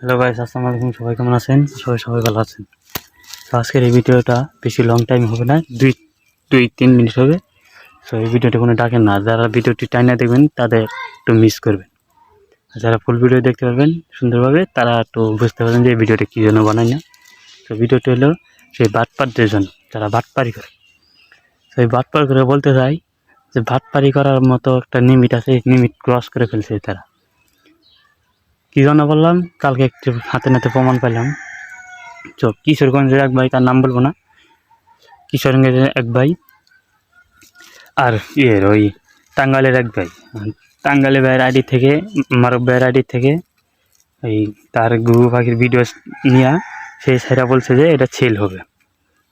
Hello guys, আসসালামু আলাইকুম। সবাই কেমন আছেন? সবাই ভালো আছেন। তো আজকের এই ভিডিওটা বেশি লং টাইম হবে না, দুই তিন মিনিট হবে। তো এই ভিডিওটা কোনো ডাকেন না, যারা ভিডিওটি টাইনা দেখবেন তাদের একটু মিস করবেন, আর যারা ফুল ভিডিও দেখতে পারবেন সুন্দরভাবে তারা একটু বুঝতে পারবেন যে এই ভিডিওটা কী জন্য বানাই না। তো ভিডিওটি হলো সেই বাটপারদের জন্য, যারা বাটপারি করে। তো এই বাটপার করে বলতে চাই যে বাটপারি করার মতো একটা লিমিট আছে, এই লিমিট ক্রস করে ফেলছে তারা। কী জন্য বললাম, কালকে একটু হাতে নাতে প্রমাণ পেলাম। তো কিশোরগঞ্জের এক ভাই, তার নাম বলবো না, কিশোরগঞ্জের এক ভাই আর ওই টাঙ্গাইলের এক ভাই, টাঙ্গাইলের ভাইয়ের আইডি থেকে, মারব ভাইয়ের আইডি থেকে এই তার গুরু পাখির ভিডিও নিয়ে সেই সেটা বলছে যে এটা সেল হবে।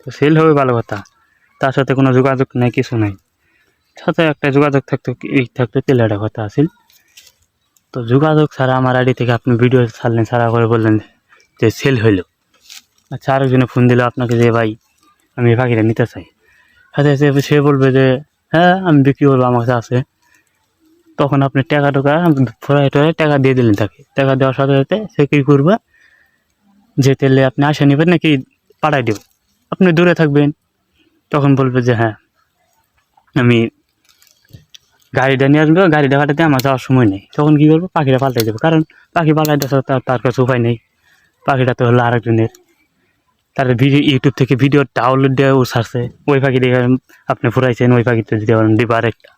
তো সেল হবে ভালো কথা, তার সাথে কোনো যোগাযোগ নেই, কিছু নাই। সাথে একটা যোগাযোগ থাকতো তেলে একটা কথা আছিল। তো যোগাযোগ ছাড়া আমার আইডি থেকে আপনি ভিডিও ছাড়লেন, ছাড়া করে বললেন যে সেল হইলো। আচ্ছা, আরেকজনে ফোন দিল আপনাকে যে ভাই আমি এই পাখিটা নিতে চাই। সাথে সাথে সে বলবে যে হ্যাঁ আমি বিক্রি করবো, আমার কাছে আছে। তখন আপনি টাকা ফোরাই টাকা দিয়ে দিলেন তাকে। টাকা দেওয়ার সাথে সাথে সে কী করবে, যে তেলে আপনি আসে নেবেন নাকি পাঠাই দেবেন, আপনি দূরে থাকবেন। তখন বলবে যে হ্যাঁ আমি গাড়িটা নিয়ে আসবো, গাড়িটা পাঠাতে আমার যাওয়ার সময় নেই। তখন কী করবো, পাখিটা পাল্টাই দেবে। কারণ পাখি পাল্টাইতে তার কাছে উপায় নেই, পাখিটা তো হলো আরেকজনের। তার ইউটিউব থেকে ভিডিও ডাউনলোড দেওয়া ও ছাড়ছে, ওই পাখি দেখে আপনি ফুরাইছেন, ওই পাখিতে দিতে পারেন, দিবা আরেকটা।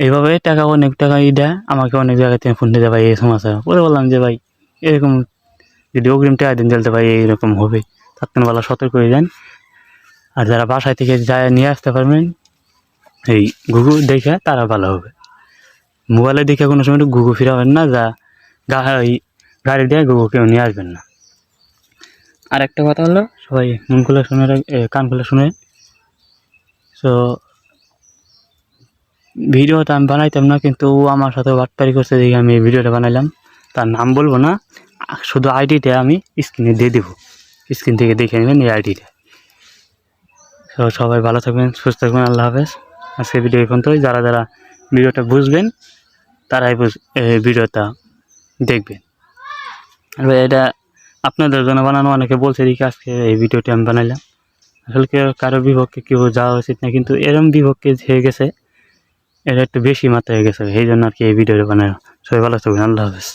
এইভাবে টাকা, অনেক টাকা দেয় আমাকে, অনেক জায়গায় থেকে ফোন দিতে ভাই এই সমস্যা। পরে বললাম যে ভাই এরকম যদি অগ্রিম টাকা দিন দিতে ভাই এইরকম হবে, তার থেকে ভালো সতর্ক হয়ে যান। আর যারা বাসায় থেকে যায় নিয়ে আসতে পারবেন এই ঘুঘু দেখে, তারা ভালো হবে। মোবাইলে দেখে কোনো সময় ঘুঘু ফিরাবেন না, যা ওই গাড়ি দিয়ে ঘুঘু কেউ নিয়ে আসবেন না। আর একটা কথা হলো, সবাই মন খুলে শুনে, কান খুলে শুনে। সো ভিডিওটা আমি বানাইতাম না, কিন্তু ও আমার সাথে বাটপারি করছে দেখে আমি এই ভিডিওটা বানাইলাম। তার নাম বলবো না, শুধু আইডিটা আমি স্ক্রিনে দিয়ে দেবো, স্ক্রিন থেকে দেখে নেবেন এই আইডিটা। তো সবাই ভালো থাকবেন, সুস্থ থাকবেন, আল্লাহ হাফেজ। আজকে ভিডিও এই পর্যন্তই। যারা যারা ভিডিওটা বুঝবেন তারাই ভিডিওটা দেখবেন। আর এটা আপনাদের জন্য বানানো, অনেকে বলছে দেখি আজকে এই ভিডিওটি আমি বানাইলাম। আসলে কারো বিপক্ষে কেউ যাওয়া উচিত না, কিন্তু এরম বিপক্ষে হয়ে গেছে, এটা একটু বেশি মাত্রায় হয়ে গেছে, এই জন্য আর কি এই ভিডিওটা বানানো। সবাই ভালো থাকবেন, আল্লাহ হাফেজ।